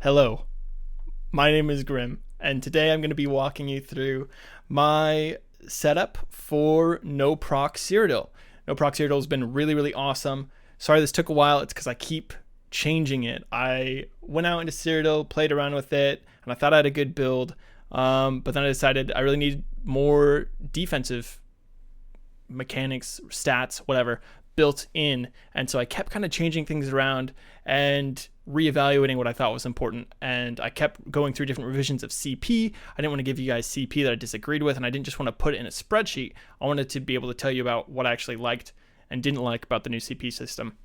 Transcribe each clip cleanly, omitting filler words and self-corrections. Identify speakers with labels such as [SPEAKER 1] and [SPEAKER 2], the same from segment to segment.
[SPEAKER 1] Hello, my name is Grim, and today I'm going to be walking you through my setup for No-Proc Cyrodiil. No-Proc Cyrodiil has been really awesome. Sorry this took a while, it's because I keep changing it. I went out into Cyrodiil, played around with it, and I thought I had a good build, but then I decided I really needed more defensive mechanics, stats, whatever, built in, and so I kept kind of changing things around and reevaluating what I thought was important, and I kept going through different revisions of CP. I didn't want to give you guys CP that I disagreed with, and I didn't just want to put it in a spreadsheet. I wanted to be able to tell you about what I actually liked and didn't like about the new CP system.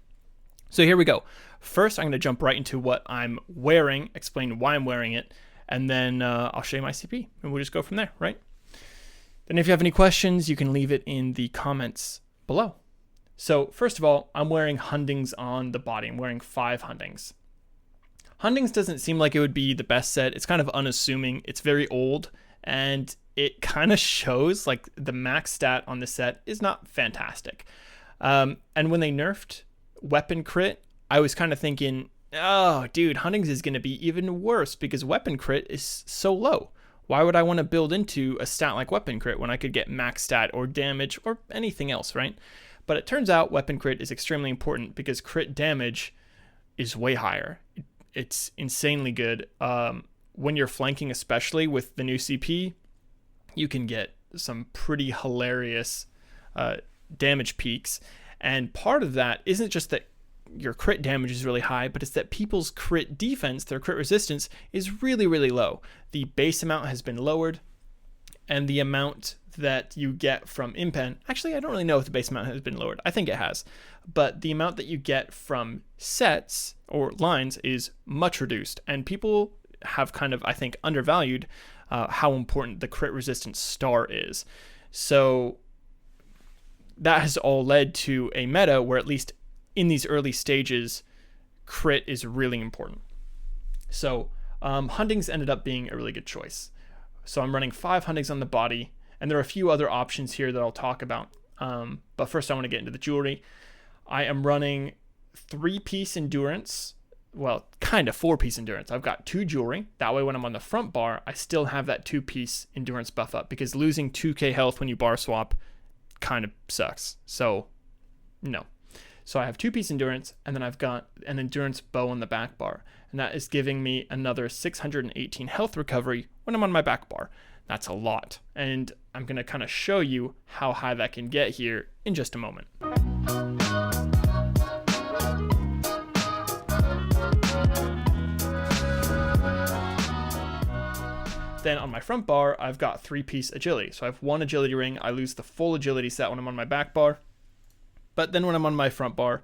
[SPEAKER 1] So here we go. First, I'm going to jump right into what I'm wearing, explain why I'm wearing it, and then I'll show you my CP, and we'll just go from there, right? Then if you have any questions, you can leave it in the comments below. So first of all, I'm wearing Hundings on the body. I'm wearing 5 Hundings. Hundings doesn't seem like it would be the best set. It's kind of unassuming. It's very old, and it kind of shows. Like, the max stat on the set is not fantastic. And when they nerfed weapon crit, I was kind of thinking, oh, dude, Hundings is going to be even worse because weapon crit is so low. Why would I want to build into a stat like weapon crit when I could get max stat or damage or anything else, right? But it turns out weapon crit is extremely important because crit damage is way higher. It's insanely good. When you're flanking, especially with the new CP, you can get some pretty hilarious damage peaks. And part of that isn't just that your crit damage is really high, but it's that people's crit defense, their crit resistance, is really low. The base amount has been lowered, and the amount that you get from impen, actually I don't really know if the base amount has been lowered. I think it has, but the amount that you get from sets or lines is much reduced, and people have kind of, I think, undervalued how important the crit resistance star is. So that has all led to a meta where, at least in these early stages, crit is really important. So Hundings ended up being a really good choice. So I'm running 5 Hundings on the body, and there are a few other options here that I'll talk about. But first I want to get into the jewelry. I am running 3-piece endurance. Well, kind of 4-piece endurance. I've got 2 jewelry. That way when I'm on the front bar, I still have that 2-piece endurance buff up, because losing 2k health when you bar swap kind of sucks. So no. So I have 2-piece endurance, and then I've got an endurance bow on the back bar, and that is giving me another 618 health recovery when I'm on my back bar. That's a lot, and I'm going to kind of show you how high that can get here in just a moment. Then on my front bar, I've got 3-piece agility. So I have 1 agility ring. I lose the full agility set when I'm on my back bar. But then when I'm on my front bar,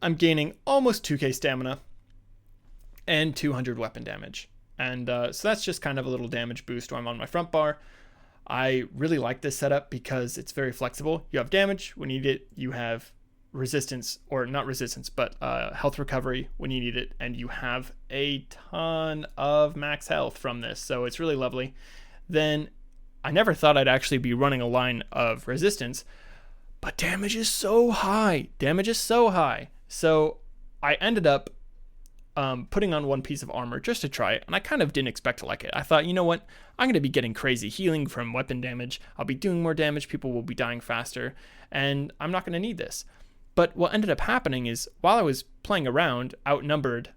[SPEAKER 1] I'm gaining almost 2k stamina and 200 weapon damage. And so that's just kind of a little damage boost when I'm on my front bar. I really like this setup because it's very flexible. You have damage when you need it. You have resistance, or not resistance, but health recovery when you need it. And you have a ton of max health from this. So it's really lovely. Then I never thought I'd actually be running a line of resistance, but damage is so high. So I ended up putting on 1 piece of armor just to try it, and I kind of didn't expect to like it. I thought, you know what, I'm going to be getting crazy healing from weapon damage. I'll be doing more damage, people will be dying faster, and I'm not going to need this. But what ended up happening is, while I was playing around, outnumbered,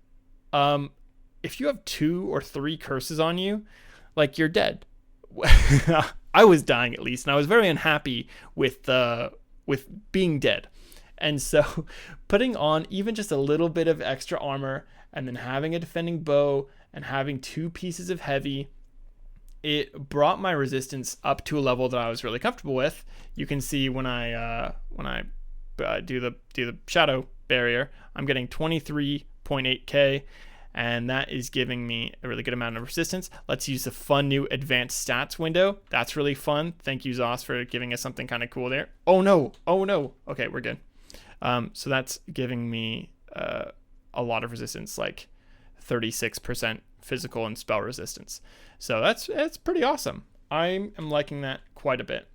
[SPEAKER 1] if you have 2 or 3 curses on you, like, you're dead. I was dying, at least, and I was very unhappy with being dead. And so putting on even just a little bit of extra armor, and then having a defending bow, and having 2 pieces of heavy, it brought my resistance up to a level that I was really comfortable with. You can see when I do the shadow barrier, I'm getting 23.8k, and that is giving me a really good amount of resistance. Let's use the fun new advanced stats window. That's really fun. Thank you, Zos, for giving us something kind of cool there. Oh no. Okay, we're good. So that's giving me a lot of resistance, like 36% physical and spell resistance. So that's pretty awesome. I am liking that quite a bit.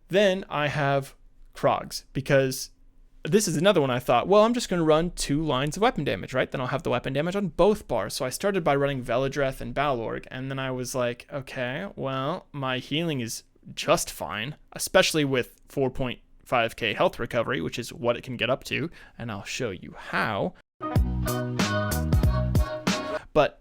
[SPEAKER 1] Then I have Kra'ghs, because this is another one I thought, well, I'm just going to run 2 lines of weapon damage, right? Then I'll have the weapon damage on both bars. So I started by running Veladreth and Balorg, and then I was like, okay, well, my healing is just fine, especially with 4.5k health recovery, which is what it can get up to, and I'll show you how. But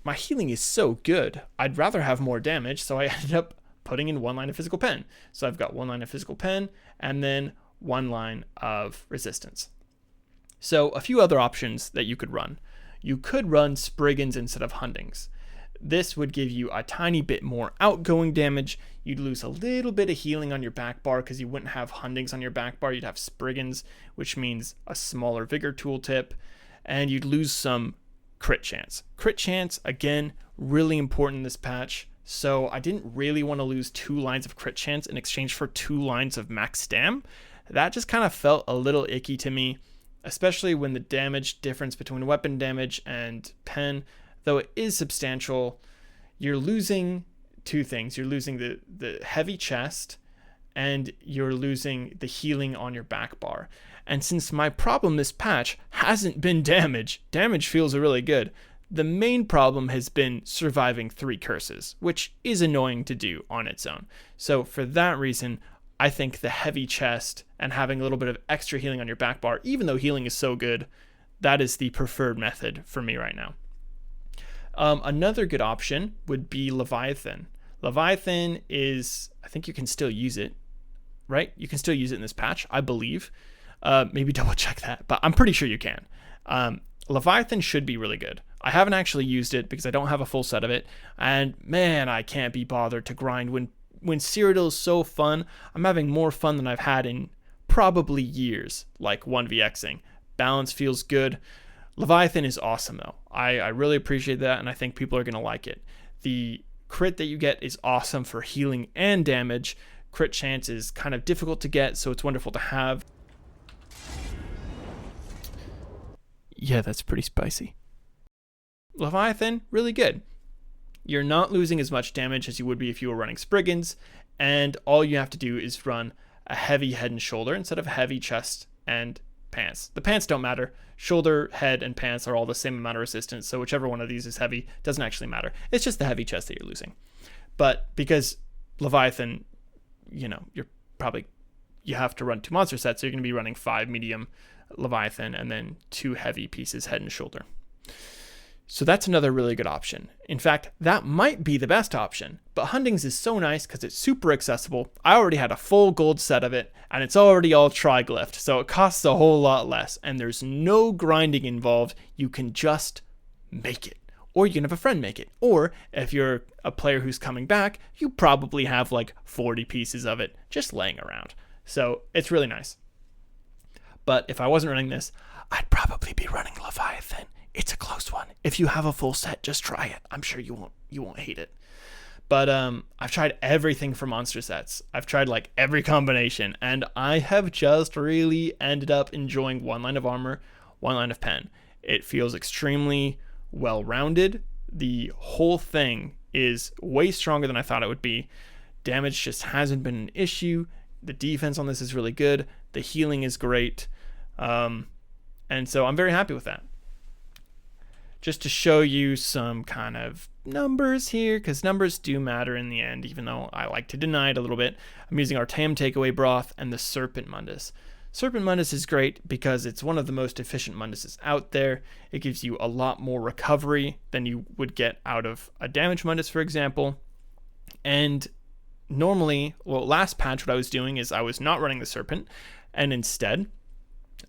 [SPEAKER 1] my healing is so good, I'd rather have more damage, so I ended up putting in 1 line of physical pen. So I've got 1 line of physical pen, and then 1 line of resistance. So a few other options that you could run. You could run Spriggans instead of Hundings. This would give you a tiny bit more outgoing damage. You'd lose a little bit of healing on your back bar because you wouldn't have Hundings on your back bar. You'd have Spriggans, which means a smaller vigor tooltip, and you'd lose some crit chance. Crit chance, again, really important in this patch. So I didn't really want to lose 2 lines of crit chance in exchange for 2 lines of max stam. That just kind of felt a little icky to me, especially when the damage difference between weapon damage and pen, though it is substantial, you're losing 2 things. You're losing the heavy chest, and you're losing the healing on your back bar. And since my problem this patch hasn't been damage feels really good. The main problem has been surviving 3 curses, which is annoying to do on its own. So for that reason, I think the heavy chest and having a little bit of extra healing on your back bar, even though healing is so good, that is the preferred method for me right now. Another good option would be Leviathan. Leviathan is, I think you can still use it, right? You can still use it in this patch, I believe. Maybe double check that, but I'm pretty sure you can. Leviathan should be really good. I haven't actually used it because I don't have a full set of it, and man, I can't be bothered to grind when Cyrodiil is so fun. I'm having more fun than I've had in probably years, like 1vxing. Balance feels good. Leviathan is awesome though. I really appreciate that, and I think people are going to like it. The crit that you get is awesome for healing and damage. Crit chance is kind of difficult to get, so it's wonderful to have. Yeah, that's pretty spicy. Leviathan, really good. You're not losing as much damage as you would be if you were running Spriggans, and all you have to do is run a heavy head and shoulder instead of heavy chest and pants. The pants don't matter. Shoulder, head, and pants are all the same amount of resistance, so whichever one of these is heavy doesn't actually matter. It's just the heavy chest that you're losing. But because Leviathan, you have to run 2 monster sets, so you're going to be running 5 medium Leviathan and then 2 heavy pieces, head and shoulder. So that's another really good option. In fact, that might be the best option, but Hundings is so nice because it's super accessible. I already had a full gold set of it, and it's already all Tri-Glyphed, so it costs a whole lot less, and there's no grinding involved. You can just make it, or you can have a friend make it, or if you're a player who's coming back, you probably have like 40 pieces of it just laying around. So it's really nice. But if I wasn't running this, I'd probably be running Leviathan. It's a close one. If you have a full set, just try it. I'm sure you won't hate it. But I've tried everything for monster sets. I've tried like every combination, and I have just really ended up enjoying 1 line of armor, 1 line of pen. It feels extremely well-rounded. The whole thing is way stronger than I thought it would be. Damage just hasn't been an issue. The defense on this is really good. The healing is great. And so I'm very happy with that. Just to show you some kind of numbers here, because numbers do matter in the end, even though I like to deny it a little bit. I'm using our Tam Takeaway Broth and the Serpent Mundus. Serpent Mundus is great because it's one of the most efficient Munduses out there. It gives you a lot more recovery than you would get out of a damage Mundus, for example. And normally, last patch what I was doing is I was not running the Serpent, and instead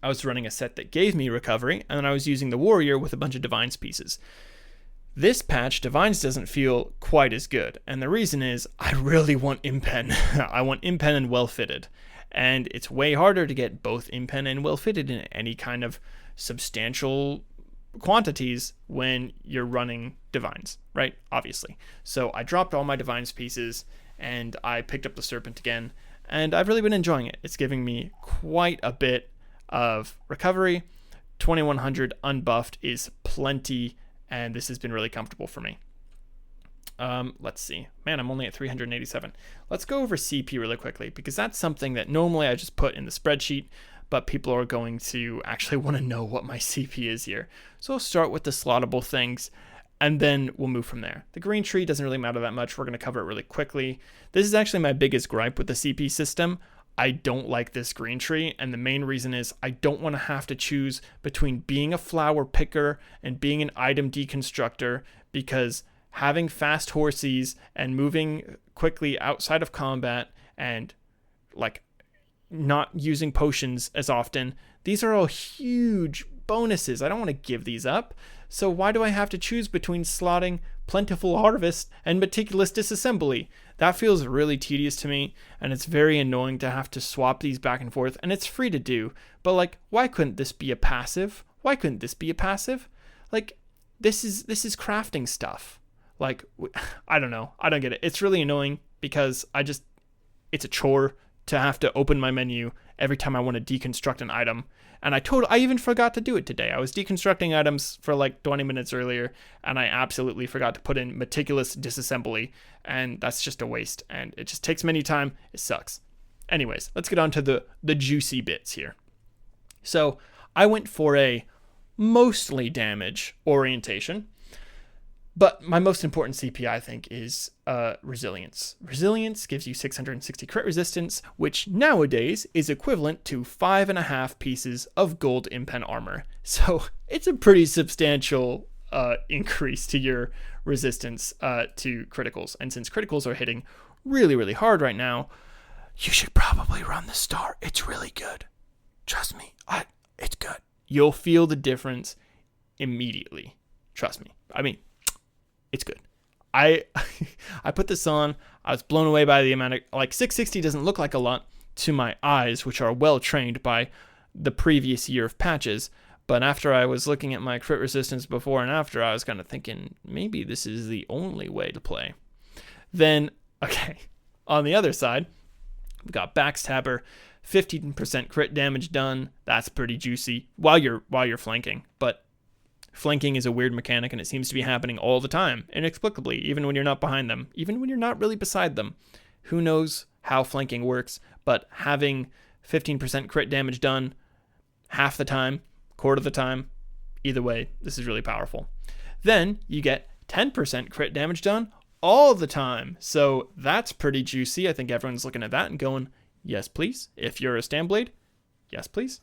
[SPEAKER 1] I was running a set that gave me recovery, and then I was using the Warrior with a bunch of Divines pieces. This patch, Divines doesn't feel quite as good, and the reason is I really want Impen. I want Impen and Well Fitted, and it's way harder to get both Impen and Well Fitted in any kind of substantial quantities when you're running Divines, right? Obviously. So I dropped all my Divines pieces, and I picked up the Serpent again, and I've really been enjoying it. It's giving me quite a bit of recovery. 2100 unbuffed is plenty, and this has been really comfortable for me. Let's see. Man, I'm only at 387. Let's go over CP really quickly, because that's something that normally I just put in the spreadsheet, but people are going to actually want to know what my CP is here. So I'll start with the slottable things, and then we'll move from there. The green tree doesn't really matter that much. We're going to cover it really quickly. This is actually my biggest gripe with the CP system. I don't like this green tree, and the main reason is I don't want to have to choose between being a flower picker and being an item deconstructor, because having fast horses and moving quickly outside of combat and like not using potions as often, these are all huge bonuses. I don't want to give these up. So why do I have to choose between slotting Plentiful Harvest and Meticulous Disassembly? That feels really tedious to me, and it's very annoying to have to swap these back and forth, and it's free to do. But like, why couldn't this be a passive? Why couldn't this be a passive? Like, this is crafting stuff. Like, I don't know. I don't get it. It's really annoying because it's a chore to have to open my menu every time I want to deconstruct an item. And I even forgot to do it today. I was deconstructing items for like 20 minutes earlier, and I absolutely forgot to put in Meticulous Disassembly, and that's just a waste, and it just takes many time. It sucks. Anyways, let's get on to the juicy bits here. So I went for a mostly damage orientation, but my most important CP, I think, is Resilience. Resilience gives you 660 crit resistance, which nowadays is equivalent to 5.5 pieces of gold impen armor. So it's a pretty substantial increase to your resistance to criticals. And since criticals are hitting really, really hard right now, you should probably run the star. It's really good. Trust me, it's good. You'll feel the difference immediately. Trust me. I mean, it's good. I put this on. I was blown away by the amount of, like, 660 doesn't look like a lot to my eyes, which are well trained by the previous year of patches. But after I was looking at my crit resistance before and after, I was kind of thinking, maybe this is the only way to play. Then, okay, on the other side, we got Backstabber, 15% crit damage done. That's pretty juicy while you're flanking. But flanking is a weird mechanic, and it seems to be happening all the time, inexplicably, even when you're not behind them, even when you're not really beside them. Who knows how flanking works, but having 15% crit damage done half the time, quarter of the time, either way, this is really powerful. Then you get 10% crit damage done all the time, so that's pretty juicy. I think everyone's looking at that and going, yes, please. If you're a Nightblade, yes, please.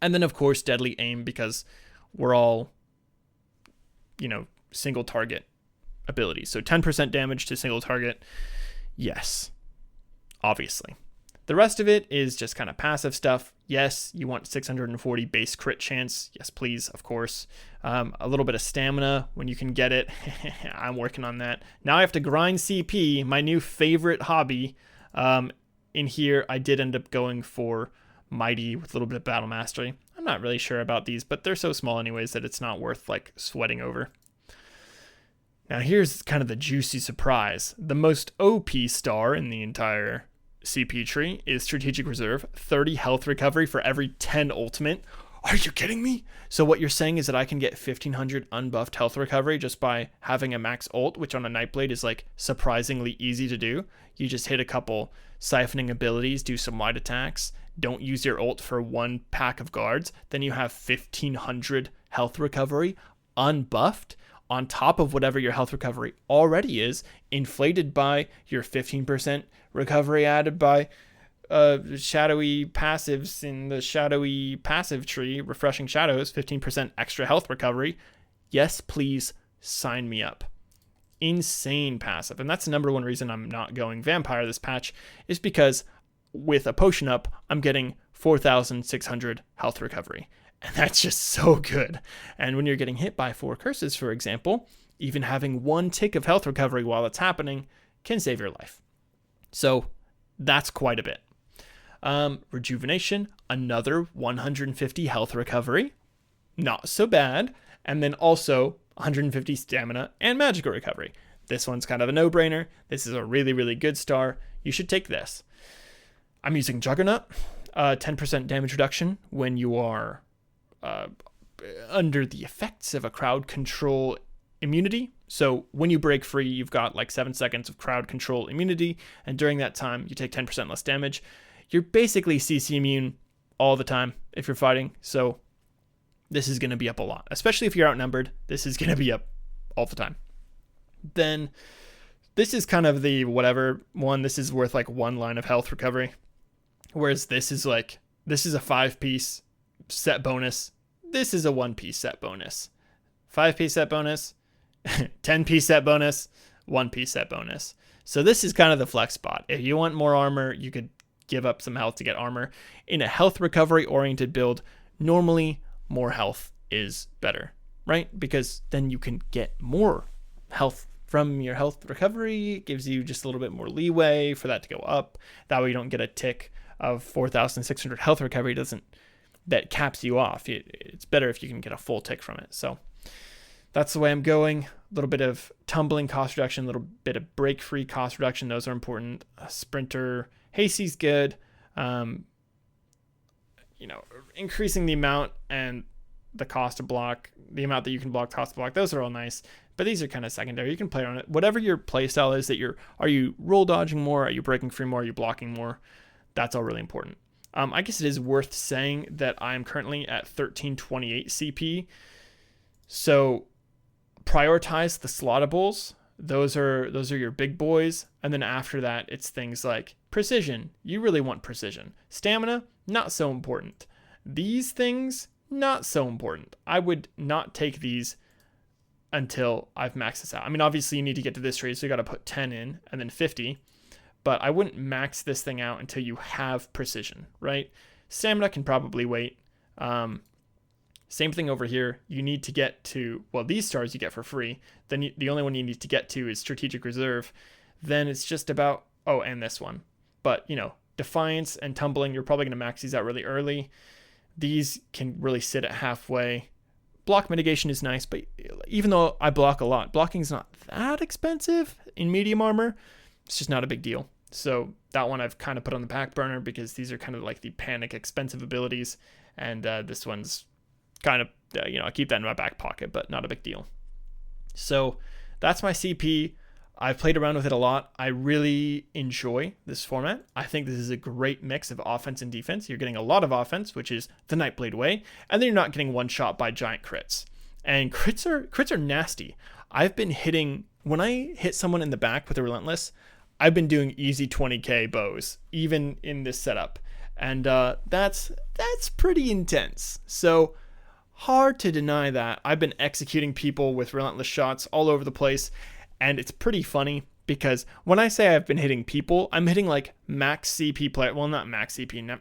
[SPEAKER 1] And then, of course, Deadly Aim, because we're all, single target abilities. So 10% damage to single target. Yes, obviously. The rest of it is just kind of passive stuff. Yes, you want 640 base crit chance. Yes, please, of course. A little bit of stamina when you can get it. I'm working on that. Now I have to grind CP, my new favorite hobby. In here, I did end up going for Mighty with a little bit of Battle Mastery. I'm not really sure about these, but they're so small anyways that it's not worth like sweating over. Now here's kind of the juicy surprise. The most OP star in the entire CP tree is Strategic Reserve, 30 health recovery for every 10 ultimate. Are you kidding me? So what you're saying is that I can get 1500 unbuffed health recovery just by having a max ult, which on a Nightblade is like surprisingly easy to do. You just hit a couple siphoning abilities, do some wide attacks, don't use your ult for one pack of guards, then you have 1500 health recovery unbuffed on top of whatever your health recovery already is, inflated by your 15% recovery added by shadowy passives in the shadowy passive tree, Refreshing Shadows, 15% extra health recovery. Yes, please sign me up. Insane passive. And that's the number one reason I'm not going Vampire this patch, is because with a potion up, I'm getting 4,600 health recovery. And that's just so good. And when you're getting hit by 4 curses, for example, even having 1 tick of health recovery while it's happening can save your life. So that's quite a bit. Rejuvenation, another 150 health recovery. Not so bad. And then also 150 stamina and magical recovery. This one's kind of a no-brainer. This is a really, really good star. You should take this. I'm using Juggernaut. 10% damage reduction when you are under the effects of a crowd control immunity. So when you break free, you've got like 7 seconds of crowd control immunity, and during that time, you take 10% less damage. You're basically CC immune all the time if you're fighting. So this is going to be up a lot, especially if you're outnumbered. This is going to be up all the time. Then this is kind of the whatever one. This is worth like 1 line of health recovery. Whereas this is a 5-piece set bonus. This is a 1-piece set bonus. 5-piece set bonus, 10-piece set bonus, 1-piece set bonus. So this is kind of the flex spot. If you want more armor, you could give up some health to get armor. In a health recovery oriented build, normally more health is better, right? Because then you can get more health from your health recovery. It gives you just a little bit more leeway for that to go up. That way you don't get a tick of 4,600 health recovery. That caps you off. It's better if you can get a full tick from it. So that's the way I'm going. A little bit of tumbling cost reduction, a little bit of break free cost reduction. Those are important. Sprinter, hasty's good. Increasing the amount and the cost to block, the amount that you can block, cost to block, those are all nice. But these are kind of secondary. You can play on it. Whatever your play style is, are you roll dodging more? Are you breaking free more? Are you blocking more? That's all really important. I guess it is worth saying that I'm currently at 1328 CP. So prioritize the slottables. Those are your big boys. And then after that, it's things like precision. You really want precision. Stamina, not so important. These things, not so important. I would not take these until I've maxed this out. I mean, obviously you need to get to this rate, so you got to put 10 in and then 50. But I wouldn't max this thing out until you have precision, right? Stamina can probably wait. Same thing over here. You need to get to, these stars you get for free. Then the only one you need to get to is Strategic Reserve. Then it's just about, and this one. But, Defiance and Tumbling, you're probably going to max these out really early. These can really sit at halfway. Block mitigation is nice, but even though I block a lot, blocking is not that expensive in medium armor. It's just not a big deal. So that one I've kind of put on the back burner because these are kind of like the panic expensive abilities. And this one's kind of, I keep that in my back pocket, but not a big deal. So that's my CP. I've played around with it a lot. I really enjoy this format. I think this is a great mix of offense and defense. You're getting a lot of offense, which is the Nightblade way, and then you're not getting one shot by giant crits. And crits are nasty. I've been hitting, when I hit someone in the back with a Relentless, I've been doing easy 20k bows, even in this setup. And that's pretty intense. So hard to deny that. I've been executing people with Relentless shots all over the place. And it's pretty funny because when I say I've been hitting people, I'm hitting like max CP player. Well, not max CP.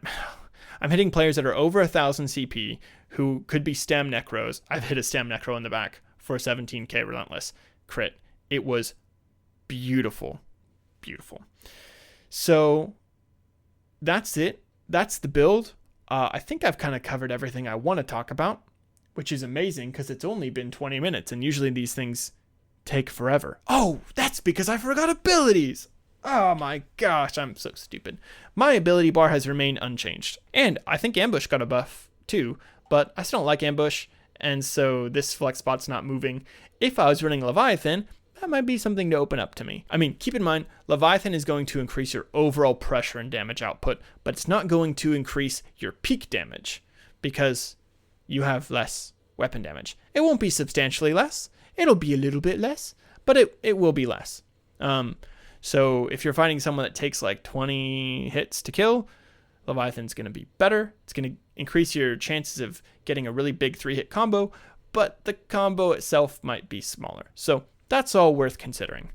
[SPEAKER 1] I'm hitting players that are over 1,000 CP who could be stem necros. I've hit a stem necro in the back for a 17k Relentless crit. It was beautiful. Beautiful. So that's it. That's the build. I think I've kind of covered everything I want to talk about, which is amazing because it's only been 20 minutes and usually these things take forever. Oh, that's because I forgot abilities. Oh my gosh, I'm so stupid. My ability bar has remained unchanged. And I think Ambush got a buff too, but I still don't like Ambush, and so this flex spot's not moving. If I was running Leviathan, that might be something to open up to me. I mean, keep in mind, Leviathan is going to increase your overall pressure and damage output, but it's not going to increase your peak damage because you have less weapon damage. It won't be substantially less. It'll be a little bit less, but it will be less. So if you're fighting someone that takes like 20 hits to kill, Leviathan's going to be better. It's going to increase your chances of getting a really big 3-hit combo, but the combo itself might be smaller. So that's all worth considering.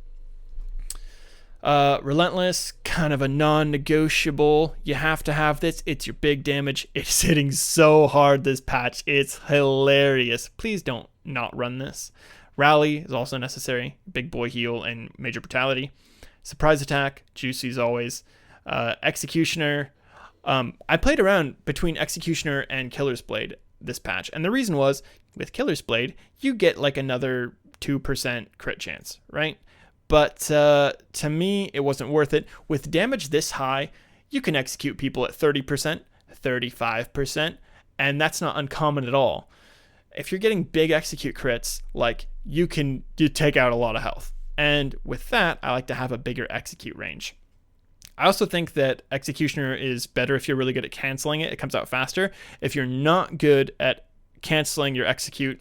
[SPEAKER 1] Relentless, kind of a non-negotiable. You have to have this. It's your big damage. It's hitting so hard this patch. It's hilarious. Please don't not run this. Rally is also necessary. Big boy heal and major brutality. Surprise attack, juicy as always. Executioner. I played around between Executioner and Killer's Blade this patch. And the reason was, with Killer's Blade, you get like another 2% crit chance, right? But to me, it wasn't worth it. With damage this high, you can execute people at 30%, 35%, and that's not uncommon at all. If you're getting big execute crits, like you take out a lot of health. And with that, I like to have a bigger execute range. I also think that Executioner is better if you're really good at canceling it. It comes out faster. If you're not good at canceling your execute,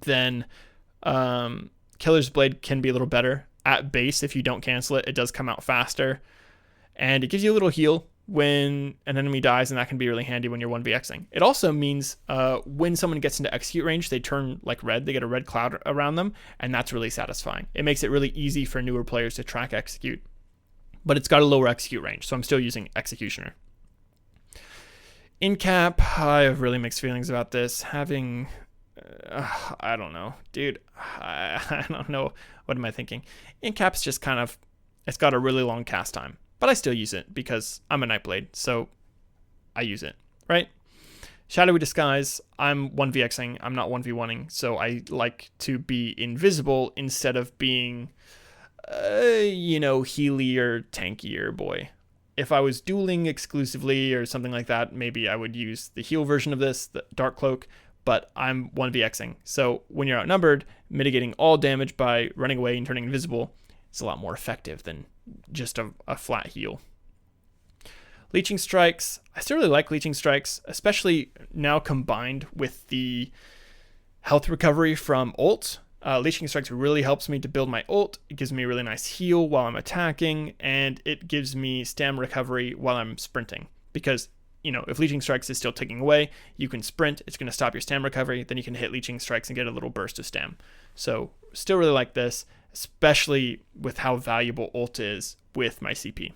[SPEAKER 1] then Killer's Blade can be a little better. At base, if you don't cancel it, it does come out faster. And it gives you a little heal when an enemy dies, and that can be really handy when you're 1vxing. It also means when someone gets into execute range, they turn like red. They get a red cloud around them, and that's really satisfying. It makes it really easy for newer players to track execute. But it's got a lower execute range, so I'm still using Executioner. In cap, I have really mixed feelings about this. Having... I don't know, dude. I don't know. What am I thinking? In cap's just kind of... It's got a really long cast time. But I still use it because I'm a Nightblade, so I use it, right? Shadowy Disguise, I'm 1vxing, I'm not 1v1ing, so I like to be invisible instead of being, healy or tankier boy. If I was dueling exclusively or something like that, maybe I would use the heal version of this, the Dark Cloak, but I'm 1vxing. So when you're outnumbered, mitigating all damage by running away and turning invisible is a lot more effective than just a flat heal. Leeching Strikes. I still really like Leeching Strikes, especially now combined with the health recovery from ult. Leeching Strikes really helps me to build my ult. It gives me a really nice heal while I'm attacking, and it gives me stam recovery while I'm sprinting. Because, if Leeching Strikes is still ticking away, you can sprint, it's going to stop your stam recovery, then you can hit Leeching Strikes and get a little burst of stam. So, still really like this, especially with how valuable ult is with my CP.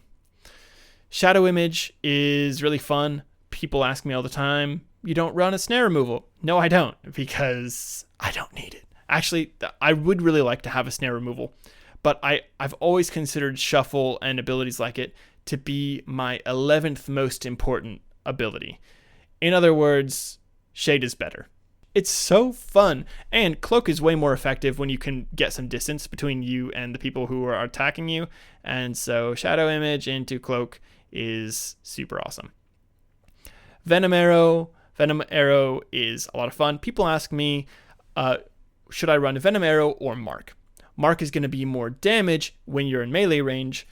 [SPEAKER 1] Shadow Image is really fun. People ask me all the time, you don't run a snare removal. No, I don't, because I don't need it. Actually, I would really like to have a snare removal, but I've always considered shuffle and abilities like it to be my 11th most important ability. In other words, Shade is better. It's so fun, and Cloak is way more effective when you can get some distance between you and the people who are attacking you, and so Shadow Image into Cloak is super awesome. Venom Arrow. Venom Arrow is a lot of fun. People ask me, should I run Venom Arrow or Mark? Mark is going to be more damage when you're in melee range,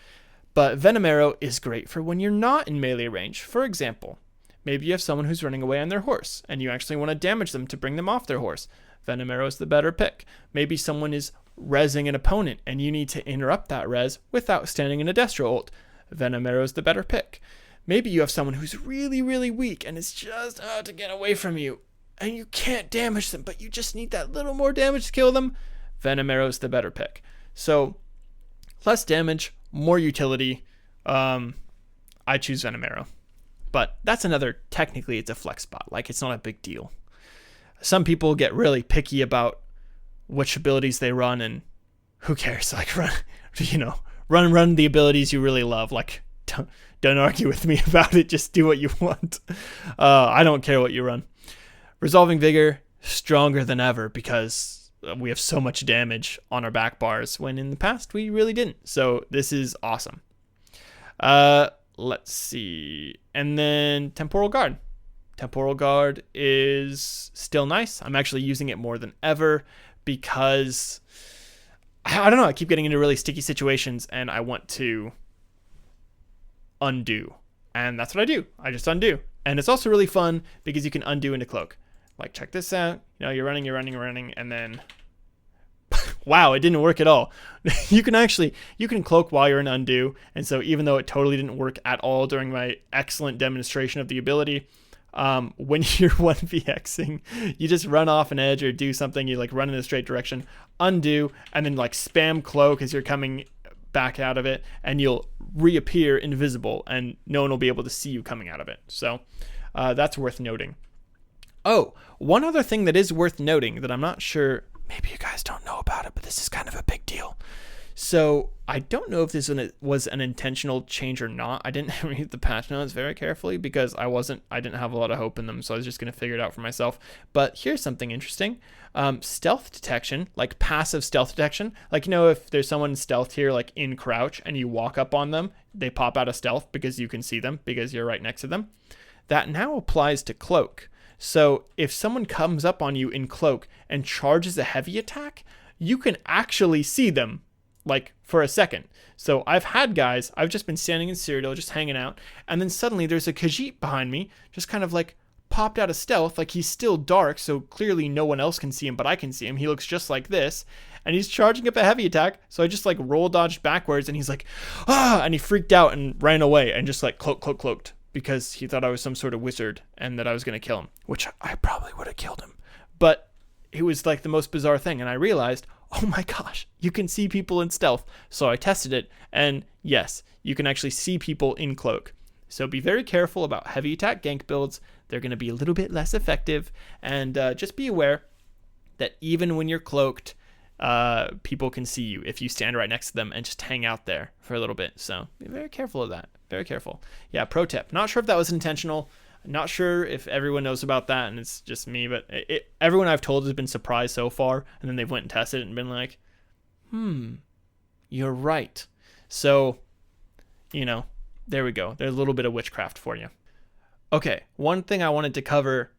[SPEAKER 1] but Venom Arrow is great for when you're not in melee range. For example, maybe you have someone who's running away on their horse, and you actually want to damage them to bring them off their horse. Venom Arrow is the better pick. Maybe someone is rezzing an opponent, and you need to interrupt that res without standing in a Destro ult. Venom Arrow is the better pick. Maybe you have someone who's really, really weak, and is just out to get away from you, and you can't damage them, but you just need that little more damage to kill them. Venom Arrow is the better pick. So, less damage, more utility. I choose Venom Arrow. But that's technically it's a flex spot. Like, it's not a big deal. Some people get really picky about which abilities they run, and who cares? Like, run the abilities you really love. Like, don't argue with me about it. Just do what you want. I don't care what you run. Resolving Vigor, stronger than ever because we have so much damage on our back bars when in the past we really didn't. So this is awesome. Let's see. And then Temporal Guard. Temporal Guard is still nice. I'm actually using it more than ever because I don't know. I keep getting into really sticky situations and I want to undo. And that's what I do. I just undo. And it's also really fun because you can undo into Cloak. Like, check this out. You're running, and then wow, it didn't work at all. You can Cloak while you're in undo. And so even though it totally didn't work at all during my excellent demonstration of the ability, when you're 1vxing, you just run off an edge or do something. You run in a straight direction, undo, and then spam Cloak as you're coming back out of it, and you'll reappear invisible, and no one will be able to see you coming out of it. So that's worth noting. Oh, one other thing that is worth noting that I'm not sure, maybe you guys don't know about it, but this is kind of a big deal. So I don't know if this was an intentional change or not. I didn't read the patch notes very carefully because I didn't have a lot of hope in them, so I was just going to figure it out for myself. But here's something interesting. Stealth detection, like passive stealth detection. If there's someone stealth here, in crouch, and you walk up on them, they pop out of stealth because you can see them because you're right next to them. That now applies to Cloak. So if someone comes up on you in Cloak and charges a heavy attack, you can actually see them like for a second. So I've had guys, I've just been standing in Cyrodiil, just hanging out, and then suddenly there's a Khajiit behind me, just kind of like popped out of stealth, like he's still dark, so clearly no one else can see him, but I can see him. He looks just like this, and he's charging up a heavy attack, so I just like roll dodged backwards, and he's like, ah, and he freaked out and ran away, and just like cloaked, because he thought I was some sort of wizard, and that I was going to kill him, which I probably would have killed him. But it was like the most bizarre thing, and I realized, oh my gosh, you can see people in stealth. So I tested it, and yes, you can actually see people in cloak. So be very careful about heavy attack gank builds. They're going to be a little bit less effective, and just be aware that even when you're cloaked, people can see you if you stand right next to them and just hang out there for a little bit. So be very careful of that. Very careful. Yeah, pro tip. Not sure if that was intentional. Not sure if everyone knows about that and it's just me, but everyone I've told has been surprised so far, and then they've went and tested it and been like, you're right. So, there we go. There's a little bit of witchcraft for you. Okay, one thing I wanted to cover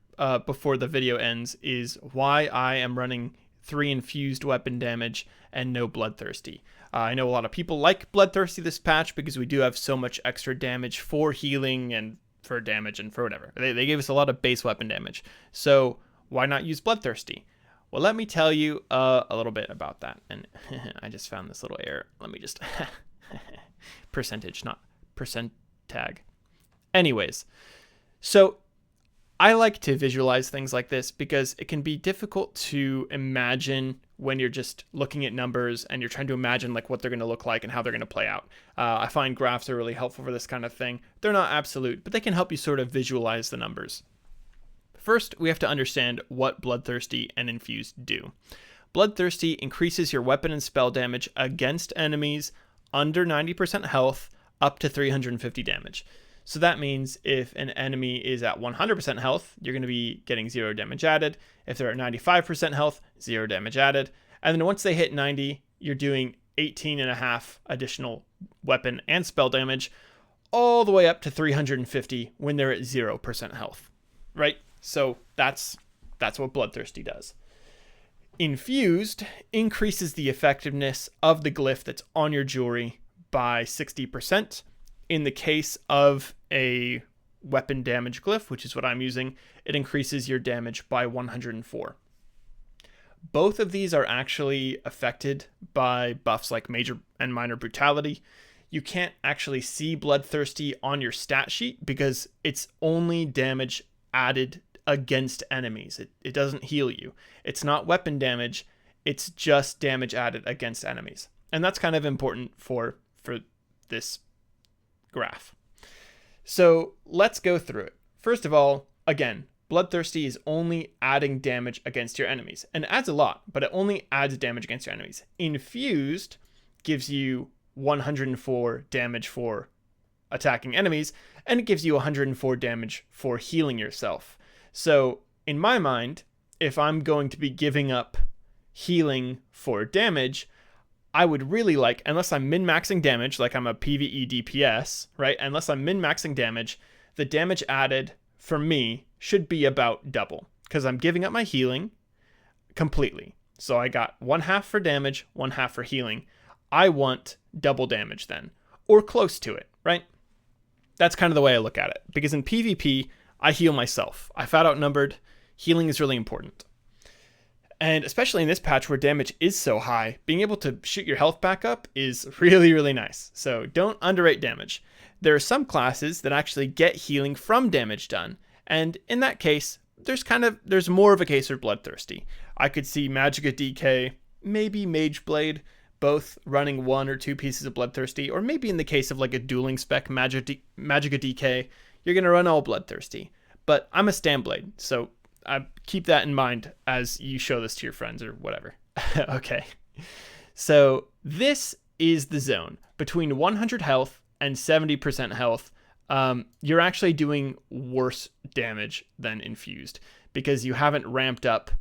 [SPEAKER 1] before the video ends is why I am running 3 infused weapon damage and no Bloodthirsty. I know a lot of people like Bloodthirsty this patch because we do have so much extra damage for healing and for damage and for whatever. They gave us a lot of base weapon damage. So why not use Bloodthirsty? Well, let me tell you a little bit about that. And I just found this little error. Let me just percentage, not percent tag. Anyways, so I like to visualize things like this because it can be difficult to imagine when you're just looking at numbers and you're trying to imagine like what they're going to look like and how they're going to play out. I find graphs are really helpful for this kind of thing. They're not absolute, but they can help you sort of visualize the numbers. First, we have to understand what Bloodthirsty and Infused do. Bloodthirsty increases your weapon and spell damage against enemies under 90% health up to 350 damage. So that means if an enemy is at 100% health, you're going to be getting 0 damage added. If they're at 95% health, 0 damage added. And then once they hit 90, you're doing 18.5 additional weapon and spell damage, all the way up to 350 when they're at 0% health, right? So that's what Bloodthirsty does. Infused increases the effectiveness of the glyph that's on your jewelry by 60%. In the case of a weapon damage glyph, which is what I'm using, it increases your damage by 104. Both of these are actually affected by buffs like major and minor brutality. You can't actually see Bloodthirsty on your stat sheet because it's only damage added against enemies. It doesn't heal you. It's not weapon damage. It's just damage added against enemies. And that's kind of important for this graph. So let's go through it. First of all, again, Bloodthirsty is only adding damage against your enemies, and it adds a lot, but it only adds damage against your enemies. Infused gives you 104 damage for attacking enemies, and it gives you 104 damage for healing yourself. So in my mind, if I'm going to be giving up healing for damage, I would really like, unless I'm min-maxing damage, like I'm a PvE DPS, right? Unless I'm min-maxing damage, the damage added for me should be about double, because I'm giving up my healing completely. So I got 1/2 for damage, 1/2 for healing. I want double damage then, or close to it, right? That's kind of the way I look at it, because in PvP, I heal myself. If I'm outnumbered, healing is really important. And especially in this patch where damage is so high, being able to shoot your health back up is really, really nice. So don't underrate damage. There are some classes that actually get healing from damage done. And in that case, there's more of a case for Bloodthirsty. I could see Magicka DK, maybe Mageblade, both running 1 or 2 pieces of Bloodthirsty, or maybe in the case of like a dueling spec Magicka DK, you're going to run all Bloodthirsty. But I'm a Standblade, so I keep that in mind as you show this to your friends or whatever. Okay. So this is the zone between 100 health and 70% health. You're actually doing worse damage than Infused because you haven't ramped up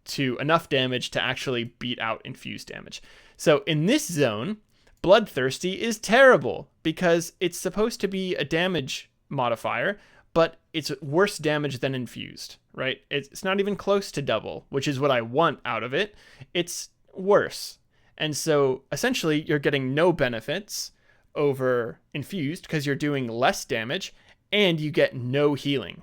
[SPEAKER 1] to enough damage to actually beat out Infused damage. So in this zone, Bloodthirsty is terrible because it's supposed to be a damage modifier, but it's worse damage than Infused, right? It's not even close to double, which is what I want out of it. It's worse. And so essentially you're getting no benefits over Infused because you're doing less damage and you get no healing.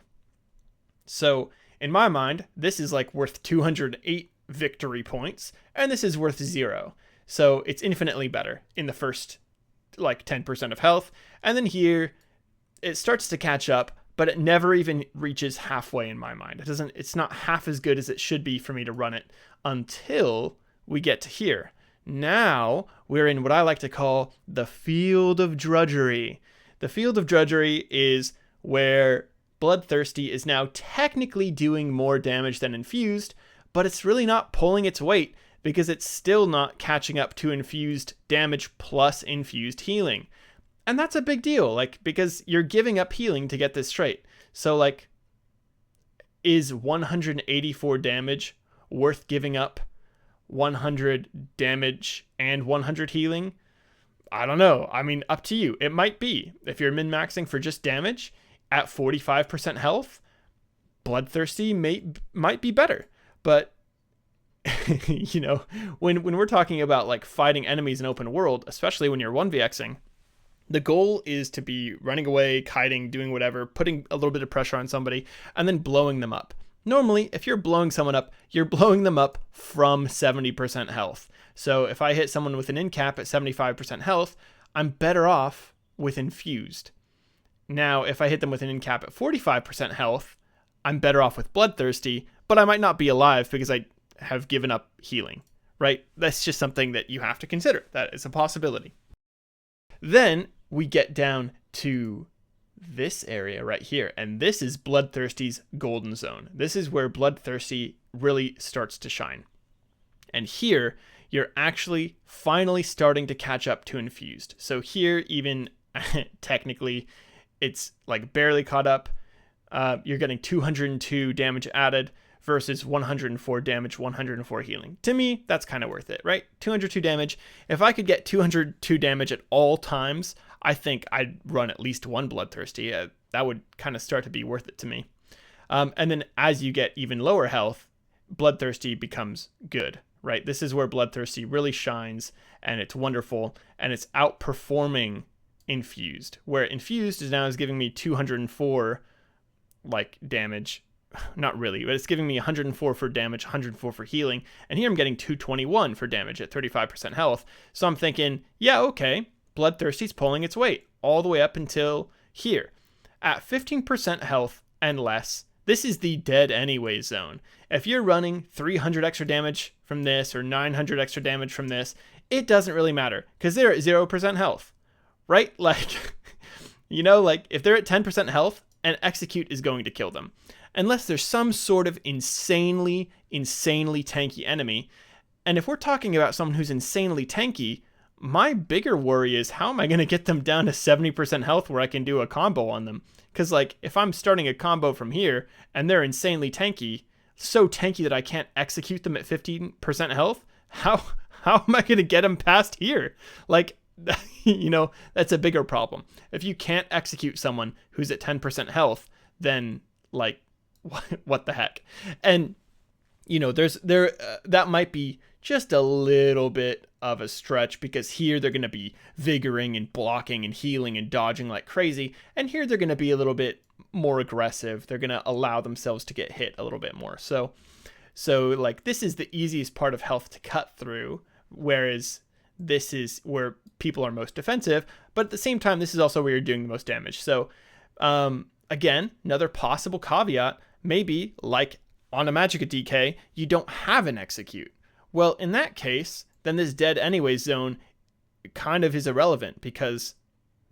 [SPEAKER 1] So in my mind, this is like worth 208 victory points, and this is worth 0. So it's infinitely better in the first like 10% of health. And then here it starts to catch up, but it never even reaches halfway in my mind. It's not half as good as it should be for me to run it until we get to here. Now we're in what I like to call the Field of Drudgery. The Field of Drudgery is where Bloodthirsty is now technically doing more damage than Infused, but it's really not pulling its weight because it's still not catching up to Infused damage plus Infused healing. And that's a big deal, like, because you're giving up healing to get this trait. So, like, is 184 damage worth giving up 100 damage and 100 healing? I don't know. I mean, up to you. It might be. If you're min-maxing for just damage at 45% health, Bloodthirsty might be better. But, you know, when we're talking about, like, fighting enemies in open world, especially when you're 1vxing, the goal is to be running away, kiting, doing whatever, putting a little bit of pressure on somebody, and then blowing them up. Normally, if you're blowing someone up, you're blowing them up from 70% health. So if I hit someone with an in cap at 75% health, I'm better off with Infused. Now, if I hit them with an in cap at 45% health, I'm better off with Bloodthirsty, but I might not be alive because I have given up healing, right? That's just something that you have to consider. That is a possibility. Then we get down to this area right here, and this is Bloodthirsty's golden zone. This is where Bloodthirsty really starts to shine. And here, you're actually finally starting to catch up to Infused. So here, even technically, it's like barely caught up. You're getting 202 damage added versus 104 damage, 104 healing. To me, that's kind of worth it, right? 202 damage. If I could get 202 damage at all times, I think I'd run at least one Bloodthirsty. That would kind of start to be worth it to me. And then as you get even lower health, Bloodthirsty becomes good, right? This is where Bloodthirsty really shines, and it's wonderful, and it's outperforming Infused, where Infused is giving me 204 like damage. Not really, but it's giving me 104 for damage, 104 for healing, and here I'm getting 221 for damage at 35% health. So I'm thinking, yeah, okay, Bloodthirsty's pulling its weight all the way up until here. At 15% health and less, this is the dead anyway zone. If you're running 300 extra damage from this or 900 extra damage from this, it doesn't really matter because they're at 0% health, right? Like, you know, like if they're at 10% health, an execute is going to kill them. Unless there's some sort of insanely tanky enemy. And if we're talking about someone who's insanely tanky, my bigger worry is how am I going to get them down to 70% health where I can do a combo on them? Because, like, if I'm starting a combo from here and they're insanely tanky, so tanky that I can't execute them at 15% health, how am I going to get them past here? Like, you know, that's a bigger problem. If you can't execute someone who's at 10% health, then, like, what the heck? And you know, that might be just a little bit of a stretch because here they're going to be vigoring and blocking and healing and dodging like crazy, and here they're going to be a little bit more aggressive. They're going to allow themselves to get hit a little bit more. So like this is the easiest part of health to cut through, whereas this is where people are most defensive, but at the same time this is also where you're doing the most damage. So again, another possible caveat, maybe like on a Magicka DK, you don't have an execute. Well, in that case, then this dead anyways zone kind of is irrelevant because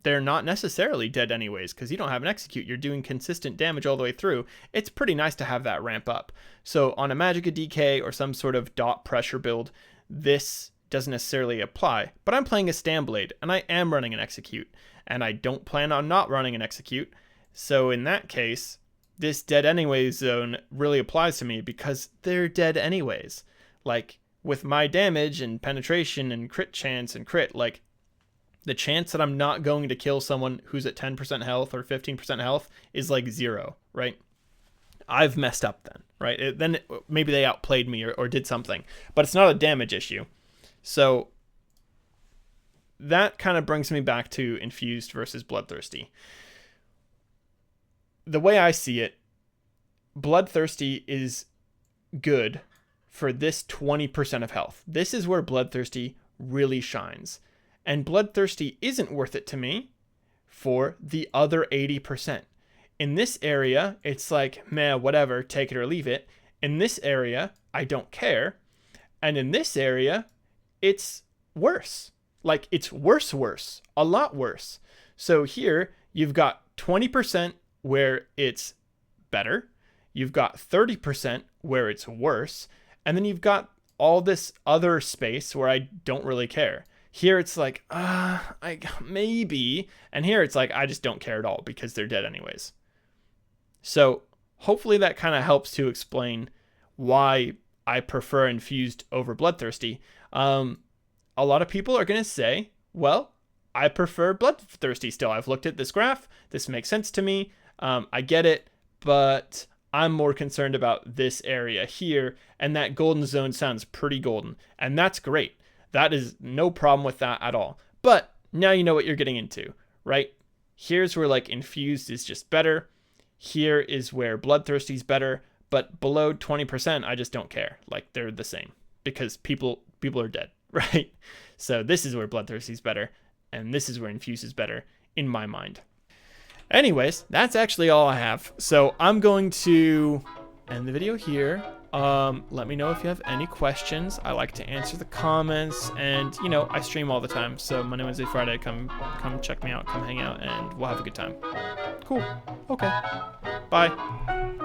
[SPEAKER 1] they're not necessarily dead anyways because you don't have an execute. You're doing consistent damage all the way through. It's pretty nice to have that ramp up. So on a Magicka DK or some sort of dot pressure build, this doesn't necessarily apply. But I'm playing a Nightblade and I am running an execute, and I don't plan on not running an execute. So in that case, this dead anyways zone really applies to me because they're dead anyways. Like with my damage and penetration and crit chance and crit, like the chance that I'm not going to kill someone who's at 10% health or 15% health is like 0, right? I've messed up then, right? Then maybe they outplayed me or did something, but it's not a damage issue. So that kind of brings me back to Infused versus Bloodthirsty. The way I see it, Bloodthirsty is good for this 20% of health. This is where Bloodthirsty really shines. And Bloodthirsty isn't worth it to me for the other 80%. In this area, it's like, meh, whatever, take it or leave it. In this area, I don't care. And in this area, it's worse. Like, it's worse, a lot worse. So here, you've got 20% where it's better. You've got 30% where it's worse. And then you've got all this other space where I don't really care. Here it's like, maybe. And here it's like, I just don't care at all because they're dead anyways. So hopefully that kind of helps to explain why I prefer Infused over Bloodthirsty. A lot of people are going to say, well, I prefer Bloodthirsty still. I've looked at this graph. This makes sense to me. I get it, but I'm more concerned about this area here. And that golden zone sounds pretty golden. And that's great. That is no problem with that at all. But now you know what you're getting into, right? Here's where like Infused is just better. Here is where Bloodthirsty's better. But below 20%, I just don't care. Like, they're the same because people are dead, right? So this is where Bloodthirsty's better. And this is where Infused is better in my mind. Anyways, that's actually all I have. So I'm going to end the video here. Let me know if you have any questions. I like to answer the comments, and you know, I stream all the time. So Monday, Wednesday, Friday, come check me out, come hang out, and we'll have a good time. Cool. Okay. Bye.